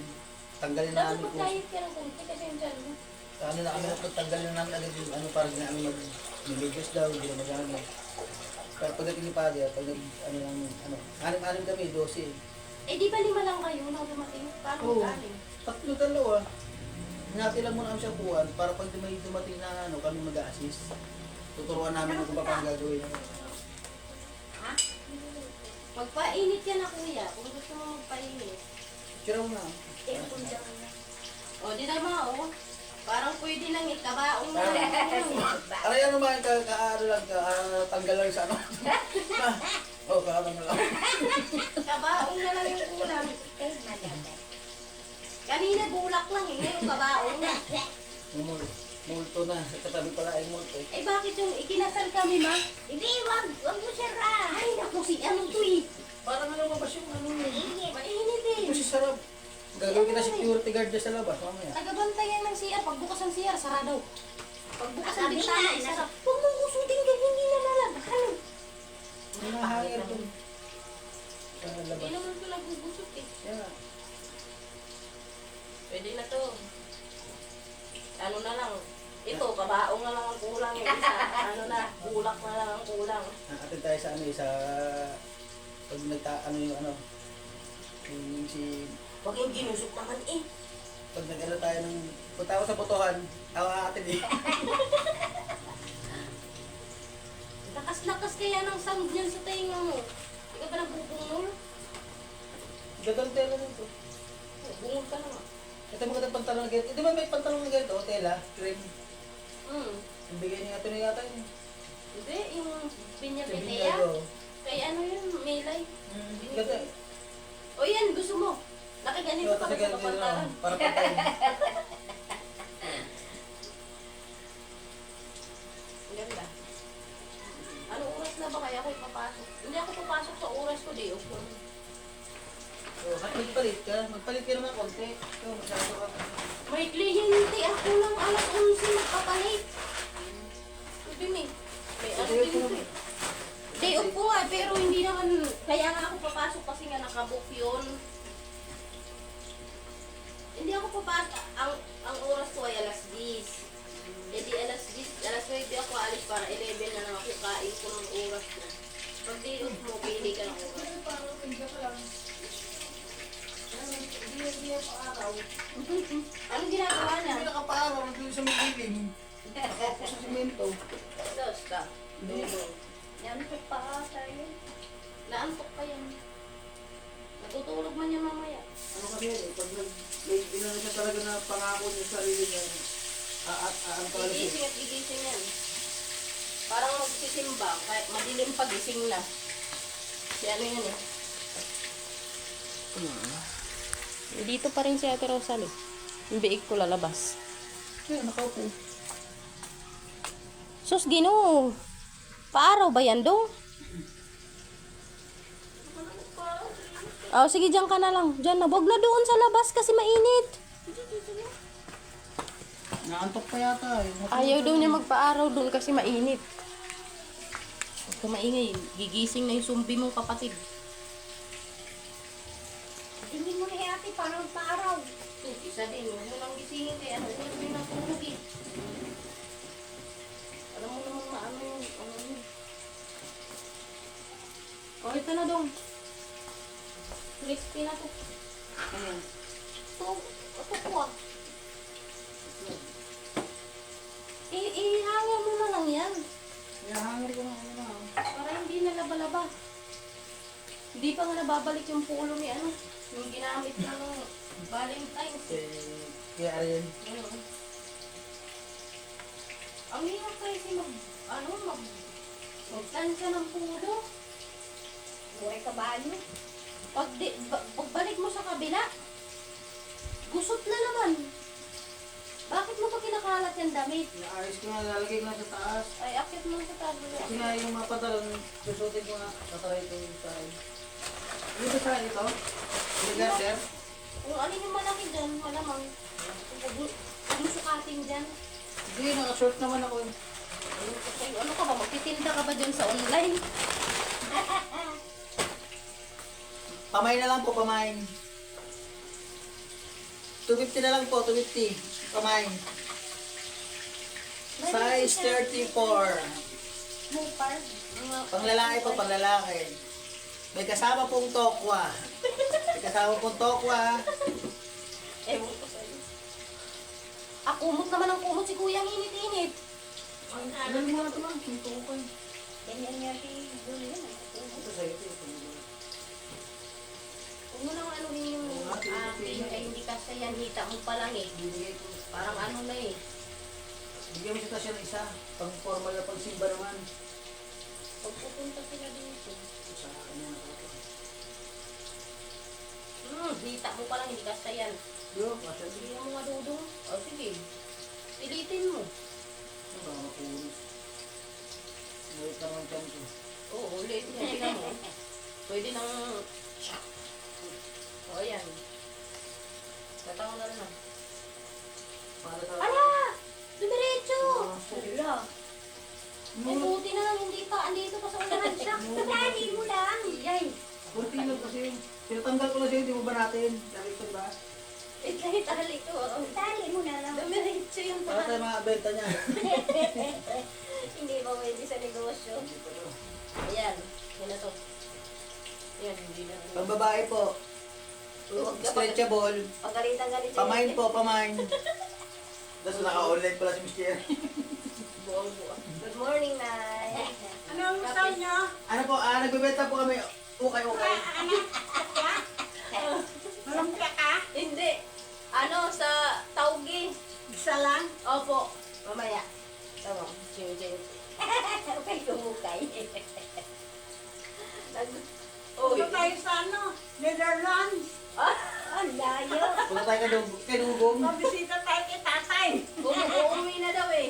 tanggalin na
Dapat
namin ko.
magkahit ka ng kunti kasi yung dyan, no?
Ano na kami tanggalin na namin agad yung ano para hindi namin mag-religious daw, hindi na magamit. Pero pagdating ni Padre, pag ano lang, ano, anim-anim kami, 12.
Eh, di ba 5 lang kayo na dumating? Paano
Oo.
galing?
Tatlo dalawa. Hinati lang muna kami siya kuhan para pag may dumating na ano, kami mag-assist. Tuturuan namin kung paano gagawin.
Ha?
Magpainit ka na, kuya. Kung gusto mo magpainit.
Sira mo na.
Tipon daw na.
O, di na mga, oh. Parang pwede lang ikabaong na.
Aray ano ba, ano lang, tanggal lang sa ano. Oo, kaano lang.
Kabaong na lang yung kulang.
Eh, malagay.
Kanina bulak lang eh. Ngayon kabaong na.
Multo na. Sa katabi pala ay multo.
Eh, bakit yung ikinasal kami, ma?
Hindi, wag mo sira.
Ay, naku, si ano to eh.
Parang ano mabas yung ano yun.
Mainit eh.
Ito si Sarap. Gagawin kita security guard dyan sa labas, mamaya.
Tagabantayan ng CR. Pagbukas ng CR, sarado. Pagbukas ng
Sabi
bintana,
na,
isara. Huwag mong usutin ka, hindi na lalabhan.
May nahangir dun. Sa
Hindi
labas.
naman ito nagugusot eh.
Yeah.
Pwede na to. Ano na lang. Ito, kabaong na lang ang kulang. Yung isa, ano na, bulak na lang ang kulang.
Atin tayo sa ano sa pag ano yung ano yung si
Huwag yung ginusot naman eh.
pag nag-ano tayo ng punta ako sa botohan ako atin eh.
Lakas-lakas kaya ng sound niyan sa tenga mo. Hindi ka ba nagbubungol?
Gagantela nito.
Bungol ka naman.
Ito magandang pantalon na ganito. Di ba may pantalon na ganito? Tela, cream. Yung bigay niya ito na yata yun.
Hindi, yung pinya
Sabi
petea.
niya ito.
Kay ano yun, Melay.
Ganda.
O yan, gusto mo. Nakaganito ka
Kasi
sa
ganito
kapantalan.
na. Para patay.
Ang ganda. Anong oras na ba kaya ako ipapasok? Hindi ako papasok sa oras ko, di.
So, magpalit ka. Magpalit ka naman konti. Ito, masyado ka.
May kliyente ako lang alas 11 magpapalit. Sabi mo may ano
Day off
din
mo
ko
naman.
eh. Day off ko nga, pero hindi naman, kaya nga ako papasok kasi nga nakabook yun. Hindi ako papasok, ang oras ko ay alas 10. Eh di alas 10, alas 9 ako alis para 11 na lang ako kain ko ng oras ko. Pag day off mo, pili ka ng oras. Anong ginagawa niya?
Hindi nakapaaraw. Nandun sa may giling. Nakaupo sa simento.
Basta.
Yan po pa tayo.
Naantok pa yan. Natutulog man yan mamaya.
Ano kasi yan eh, pag may inano siya talaga na pangako niya sa sarili niya, ano talaga siya.
Gigising at gigising yan. Parang magsisimba, kahit madilim pa gising na. Si ano yan eh. Dito pa rin si Ate Rosalie. Yung biig ko lalabas.
Ayun, nakaupo.
Sus, Ginoo! Paaraw ba yan dong? Oh, sige, dyan ka na lang. Dyan na. Huwag na doon sa labas kasi mainit.
Naantok pa yata.
Ayaw daw niya magpaaraw doon kasi mainit. Huwag ka maingay. Gigising na yung sumbi mong kapatid.
Hindi mo na ate, parang paaraw.
Isa din. Huwag mo nang gisingin kaya ano. Hindi mo natulog eh. Alam mo naman maano yung ano yun. Oh, ito na dong. Crispy na to.
Ayan.
Ito po ah. Ihanga mo na lang yan.
Ihangin ko na ano na.
Para hindi na laba-laba. Hindi pa nga nababalik yung polo ni ano. Yung ginamit ng Valentine's.
Kaya rin.
Ang hirap kasi magtansya ng pulo.
Buhay ka ba ano?
Pagbalik mo sa kabila, gusot na naman. Bakit mo pa kinakalat yung damit?
Inaayos ko nga, lalagay ko na sa taas.
Ay, akit mo sa tabo.
Kasi nga yung mga pantalon, susutin ko nga, tatry ko yung side. Ano ba side ito? Yung garter?
Kung alin yung malaki dyan, malamang. Kung sukatin dyan.
Hindi, naka-short naman ako.
Ano ka ba? Magtitinda ka ba dyan sa online?
Pamain na lang po, pamain. 250 na lang po, 250. Pamain. Size 34.
Mupar.
Panglalaki po, panglalaki. May kasama pong tokwa. May kasama pong tokwa.
Ewan ko sa'yo. Kumot naman ang kumot si Kuya ang init-init.
Ano mo na ito lang? Hinto ko kayo.
Ganyan nga si Julian.
Ito sa'yo ito.
Huwag mo nang anuhin yung akin. Ay hindi kasi yan. Hita mo pa lang eh.
Bibigay ko.
Parang ano na eh.
Bigyan mo siya siya ng isa. Pang formal na pang simba naman.
Pag pupunta sila dito.
Sa akin yan ako.
Hita mo pa lang. Hindi kasi yan.
Yo, kasya
Hindi
din.
na mo nga dudong. O sige. Pilitin mo.
Ano ba mapulis? Wait naman dyan ko.
Oo, ulit. Hindi na mo. Pwede nang... O ayan. Tatanggal na.
Para sa...
Ala! Dumiretso!
Wala.
Ay, buti na lang. Hindi pa. Andito pa sa unahan siya.
Dali mo lang.
Yay!
Kunti lang kasi. Pinatanggal ko na siya, hindi mo banatin. Sabi ko ba?
Itali ko.
Dali mo na lang.
Dumiretso yung
Para sa
tahan.
mga benta niya.
Hindi pa pwede sa negosyo.
Hindi pa to.
Ayan. Yan na to. Yan, hindi na.
Pang babae po.
Huwag ka pa.
Stretchable.
Pagalitan-galit.
Pamain po, pamain. Tapos naka-online pala si Miss Cherry.
Buang-buang. Good morning, Nay.
Ano ang gusto niyo?
Ano po, nagbebenta po kami. Ukay-ukay.
Malumpia ka?
Hindi. Ano, sa Taugi.
Isa lang?
Opo. Mamaya. Tama. Ching-ching.
Okay, tumukay.
Uy.
Punta tayo sa ano? Netherlands. Ang layo.
Punta tayo kay Dugong.
Mabisita tayo kay tatay.
Umuwi na daw eh.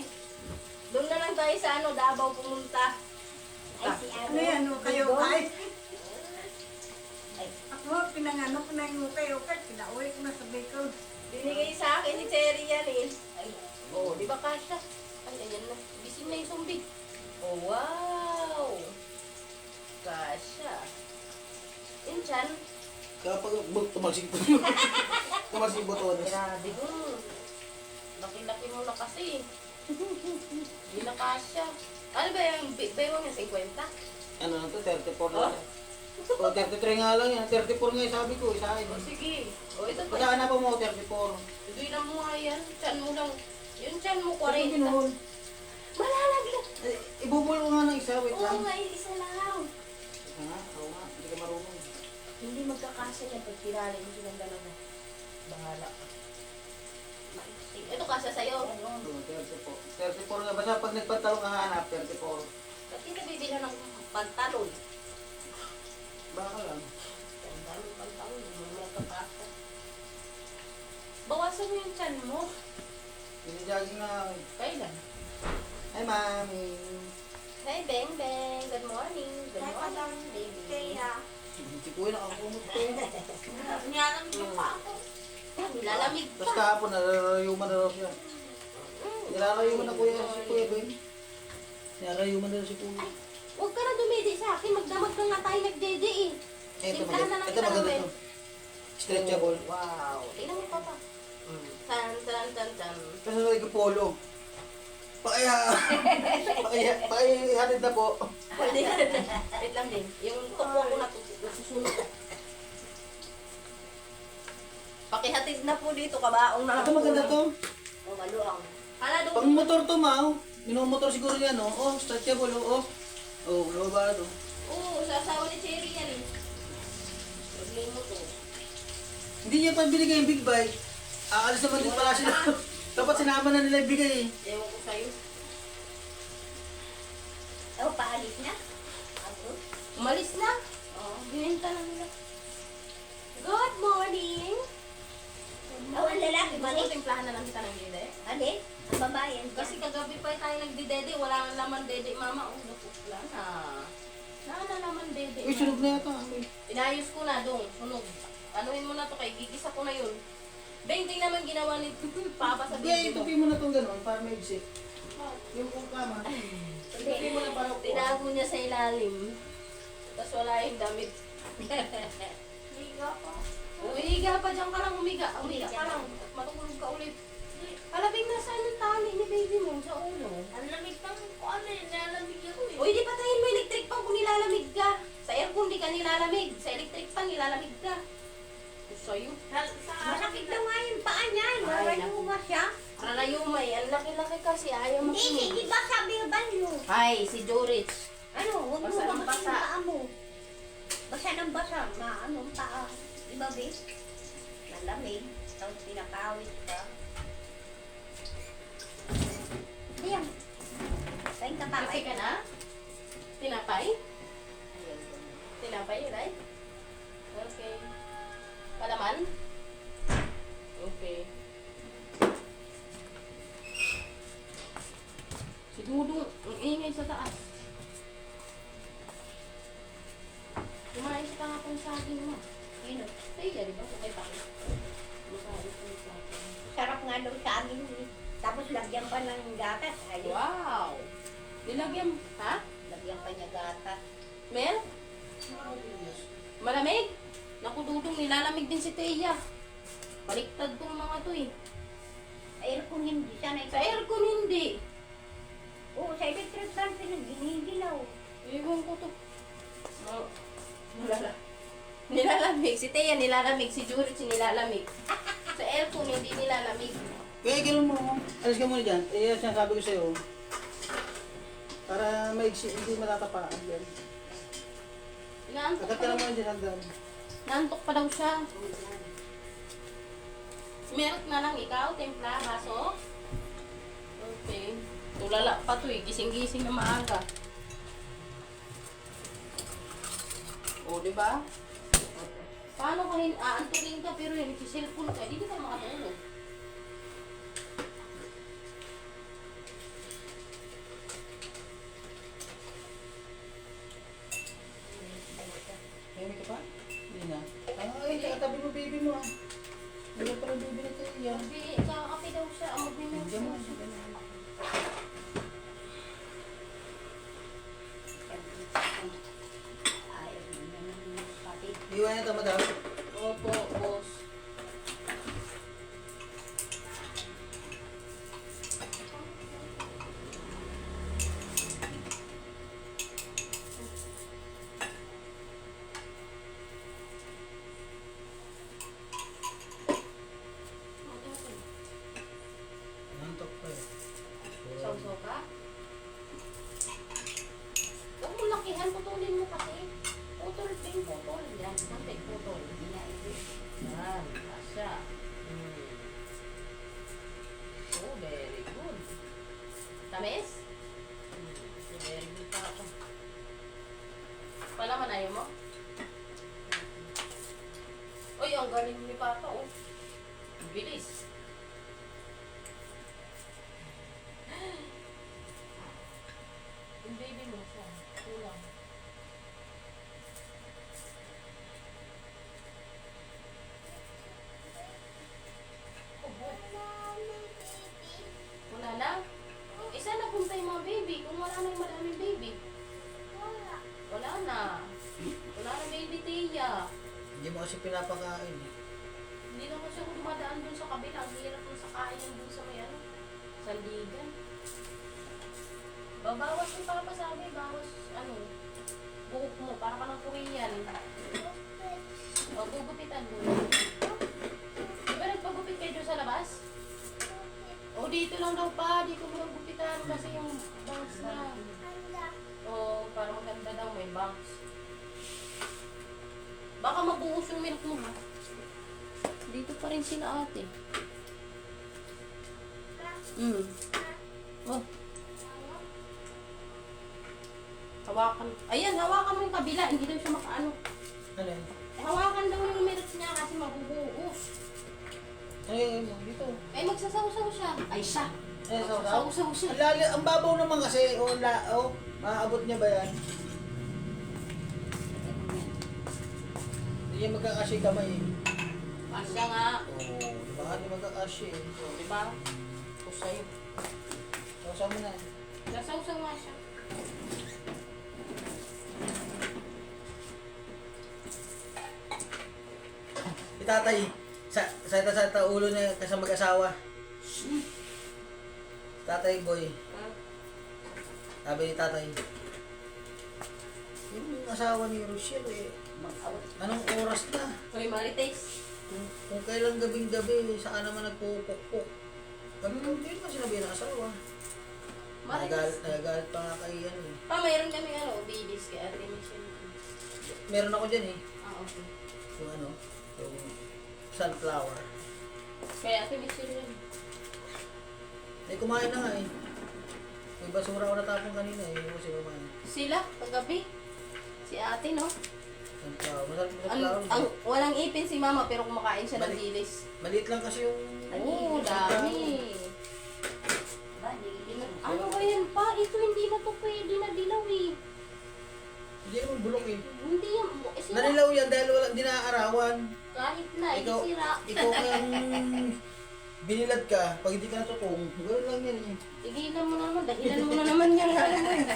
Doon na lang tayo sa ano, Davao pumunta.
Ay, si
Ano yan, kayo
Dugong.
kay?
Ay,
Ako, pinangano ko na yung kayo kay, pinauwi ko na sa Bicol.
Binigay sa akin ni Cherry yan eh.
ay,
Oh, di ba kasha? Ay, ayan na. Gising na yung sumbig. Oh, wow! Kasha. Yun dyan.
Kapag tumalsik po. Tumalsik botones.
Grabe mo. Laki-laki mo na kasi. Hindi na kasha. Ano ba yung bewang niya? 50?
Ano na to, 34 lang. O, 33 nga lang yan. 34 nga yung sabi ko, isa
O
akin.
sige. O ito pa.
Pagkaan na po mo, 34.
Ito lang mo nga yan. Chan mo lang. Yung chan mo,
Ano
40.
ginoon?
Malalaglag.
Ibubul ko nga ng isa, wait
Oo
lang.
nga, isa lang.
Isa nga, oo nga, hindi ka marunong.
Hindi magkakasya niya pag kilala mo silang dalawa. Bahala ka. Maiksi. Ito kasya sa'yo.
Oo, 34. 34 nga, basta pag nagpantalong ka hanap, 34.
Ba't hindi bibila ng pantalon?
Baka lang.
Ang daming pantalon. Hindi mo magkakasya. Bawasan mo yung chan mo.
Pinijaging na.
Kailan?
Hi, mami.
Hey, Beng Beng. Good morning. Good morning, baby.
Si Kuya nakakumot ko.
niyalang yung pa ako.
Nilalamig
Tapos
pa.
kahapon, nalarayuman na raw siya. Nilarayuman na Kuya si Kuya Ben. Nilarayuman na raw si Kuya.
Huwag ka na dumidi sa akin. Magdamag ka nga tayo nag-dede eh.
Ito
Simplahan na
maganda.
lang
Ito
kita
maganda
gawin.
to. Stretchable.
Wow. Tingnan mo pa pa. Tan, tan, tan, tan.
Kasi nalagay ko polo. Pakihatid na po.
Pwede. Wait lang din. Yung tupo ko nasusunod. Pakihatid na po dito, kabaong na lang.
Ito maganda to.
O, maluang. Kala doon.
Pang motor to, Mau. Minomotor siguro yan, oh. Oh, stretchable, oh. Oh, lumaba to.
Oo, sa asawa ni Cherry yan eh. Problema to.
Hindi niya pa binigay yung big bike. Aalis naman din pala sila. Dapat sinama na nila yung bigay, eh.
Ewan ko sa'yo.
O, paalis na. Ako.
Umalis na. Oo, binenta na nila. Good morning!
O, ang lalaki,
Gusto mo
balik.
timplahan na lang kita ng gide?
Balik. Ang babae, yan.
Kasi kagabi pa tayo nagdidede, wala nga naman dede. Mama, oh, napupla na. Wala na naman dede.
Uy, sunog na yata.
Inayos ko na dong, sunog. Anuhin mo na to kay gigisa ko na yun. Bengting naman ginawa ni Papa sa
Hindi,
video mo.
itupi mo na itong gano'n para may exit. Yung kung kama. Itupi mo na para
Tinago niya sa ilalim. Tapos wala yung damit. Higa pa. Umiga pa dyan ka lang, umiga. Umiga ka lang. Matulog ka ulit. Halabing nasa anong tali ni baby mo sa ulo.
Ang lamig ng kung ano yun, nalamig ako eh.
O hindi patayin mo electric pan kung nilalamig ka. Sa aircon di ka nilalamig. Sa electric pan nilalamig ka. Sa'yo.
Masakit daw nga yung paa niya.
Ay,
Marayuma siya.
Ranayumay, ang laki-laki kasi ayaw
Hindi,
makinig.
hindi ba sabi yung banyo?
Ay, si Jorich.
Ano, huwag mo
Basa ng
bakasin
basa.
yung paa mo. Basa ng basa. Ano ang paa? Diba, babe? Malamig. Tapos pinakawit ka. Diyan. Kain ka pa.
Kasi ka na? Tinapay? Tinapay, right? Okay. Palaman? Okay. Si Dudong, ang ingay sa taas. Kumain siya kahapon sa akin mo.
Yun, oh.
Kaya, di ba? Okay pa. Kumain siya sa akin.
Sarap nga daw sa amin. Eh. Tapos lagyan pa ng gatas. Ayun.
Wow! Nilagyan, ha?
Lagyan pa niya gatas.
Mel? Malamig? Naku, Dudong, nilalamig din si Teya. Baliktad tong mga to eh.
Aircon hindi siya na
Sa aircon hindi.
Oo, sa electric fan pinag-ginigilaw.
Iwan ko to. Malala. Nilalamig. Si Teya nilalamig. Si Jurich nilalamig. Sa aircon hindi nilalamig.
Kaya gano'n mo. Alis ka muna dyan. Eh, yan sabi ko sa'yo. Para may exit, hindi matatapaan yan.
Inaantok
Agad
pa
ka lang
daw.
muna dyan hanggang.
Naantok pa daw siya. Meron na lang ikaw, templa, baso. Okay. Tulala pa to eh. Gising-gising na maaga. O, diba? Paano ka aantukin ka pero yung cellphone ka, hindi ka makatulog.
Kaya ka pa? Hindi na. Ay, katabi mo baby mo ah. Hindi pa rin baby na tayo yan.
Hindi, kakape daw siya. Ang mag-minum
Diyan mo.
Ayaw mo naman pati.
Iwan niya ito, madam.
Opo, boss.
Nantok pa eh.
Sausaw ka? Huwag mo lakihan, putulin mo kasi. Putol din, putol. Yan, konti, putol. Yan, kasya. Oh, very good. Tamis? Very good pa ako. Palaman ayaw mo? Uy, ang galing ni Papa, oh. Ang bilis. Yung baby mo siya. Kulang. Wala na? Isa na punta yung mga baby. Kung wala na yung maraming baby. Wala na. Wala na baby Tia.
Hindi mo kasi pinapakain eh.
Hindi na kasi ako dumadaan dun sa kabila. Ang hirap dun sa kain dun sa may ano. Sandigan. Babawas yung Papa sabi. Bawas ano. Buhok mo. Para ka ng Korean. O, gugupitan mo. Di ba nagpagupit kayo dun sa labas? O, kasi yung bangs na. Oo, para maganda daw may bangs. Baka mabuhos yung milk mo ha. Dito pa rin sila ate. Oh. Hawakan. Ayan, hawakan mo yung kabila. Hindi daw siya makaano.
Ano yun?
Hawakan daw yung milk niya kasi mabubuhos.
Ano yun? Dito.
Ay, magsasaw-saw siya. Ay, siya.
Ano sa
Magsasaw-saw siya.
Ang babaw naman kasi, maaabot niya ba yan? Hindi niya magkakasya yung kamay eh.
Asya nga.
Oo, diba? Hindi magkakasya eh.
O, diba? O sa'yo.
Sausaw mo na.
Nasaw-saw nga siya.
Itatay, sa ulo na kasi mag-asawa. Tatay boy,
Ah,
sabi ni tatay. Yung asawa ni Rochelle eh, anong oras na?
Hoy, Marites.
Kung kailan gabing-gabi, saan naman nagpupukpuk? Sabi ko, hindi naman sinabi ng asawa.
Marites.
Nagagalit pa nga kay ano eh.
Pa, mayroon kami obedis kay Ate Michelle.
Meron ako dyan eh,
Ah, okay.
yung ano, yung sunflower.
Kaya Ate Michelle yun.
Eh, kumain na nga eh. May basura ako natapon kanina eh, hindi ko sila kumain.
Sila, kagabi. Si ate, no?
Sunflower, masarap yung
Ang,
sunflower.
walang ipin si mama pero kumakain siya ng
Mali-
dilis.
Maliit lang kasi yung...
Oo, dami. Ano ba yan pa? Ito hindi na to pwede na dilaw eh.
Hindi naman bulok eh.
Hindi yan. Sira.
Nanilaw yan dahil walang di naaarawan.
Kahit na, hindi
Ikaw,
sira.
ikaw ang binilad ka, pag hindi ka natutong, gano'n lang yan eh.
Tigilan mo naman, dahilan mo na naman yan. Alam mo yun.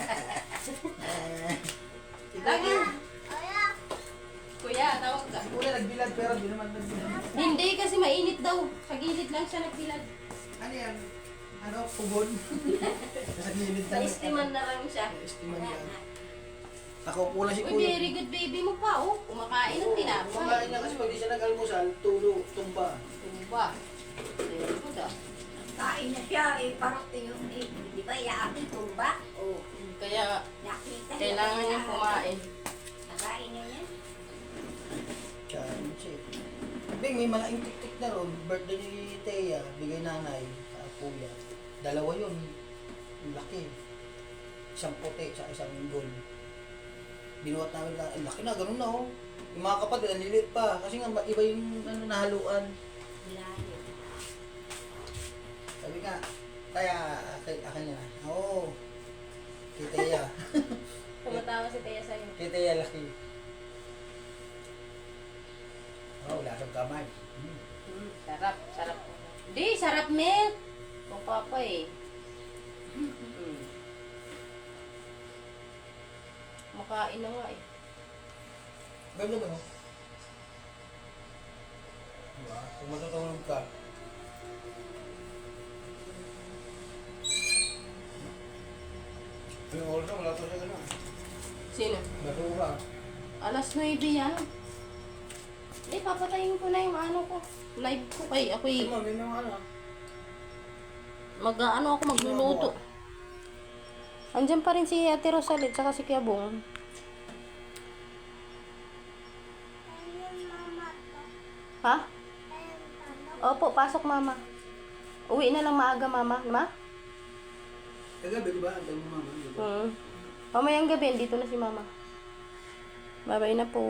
Lagi. Kuya, tawag ka.
Una nagbilad pero di naman nagbilad.
Hindi kasi mainit daw. Sa gilid lang siya nagbilad.
Ano yan? Ano? Pugon? Nasa gilid
Sa istiman na lang siya.
Estiman yan. Ako pula si
Uy,
Kuya.
very good baby mo pa, oh. Kumakain ng tinapay.
Kumakain niya kasi pag di siya nag-almusal, tumba.
Tumba. Very good, ah.
Kain na siya eh, parang yung eh, di ba, yakin tumba?
Oh, kaya
Nakita niya.
kailangan niyang kumain.
Nakain niya yan.
Challenge eh. Bing, may malaking tik-tik na ron. Birthday ni Thea, bigay nanay sa kuya. Dalawa yun. Ang laki. Isang puti, sa isang gold. Binuhat namin na, ang laki na, ganun na oh. Yung mga kapatid, ang lilit pa. Kasi nga, iba yung ano, nahaluan.
Layo.
Sabi nga, Taya, akin niya. Oo. Kay Thea.
Tumatawa si Tea sa'yo.
Kay Thea laki. Oh, wala kang kamay.
Sarap, sarap. Di, sarap milk. Kung papa eh. Makain na nga eh.
Ganda ba no? Diba? Kung matutulog ka, yung oras na, wala to siya gano'n.
Sino?
Basura.
Alas 9 yan. Eh, papatayin ko na yung ano ko. Live ko kay ako eh.
May mga ano.
Mag-ano ako magluluto. Andiyan pa rin si Ate Rosalit saka si Kuya Bong. Ha? Opo, pasok mama. Uwi na lang maaga mama, ma?
Kagabi, di ba? Ang dami mo mama, di ba?
Mamayang gabi, dito na si mama. Bye-bye na po.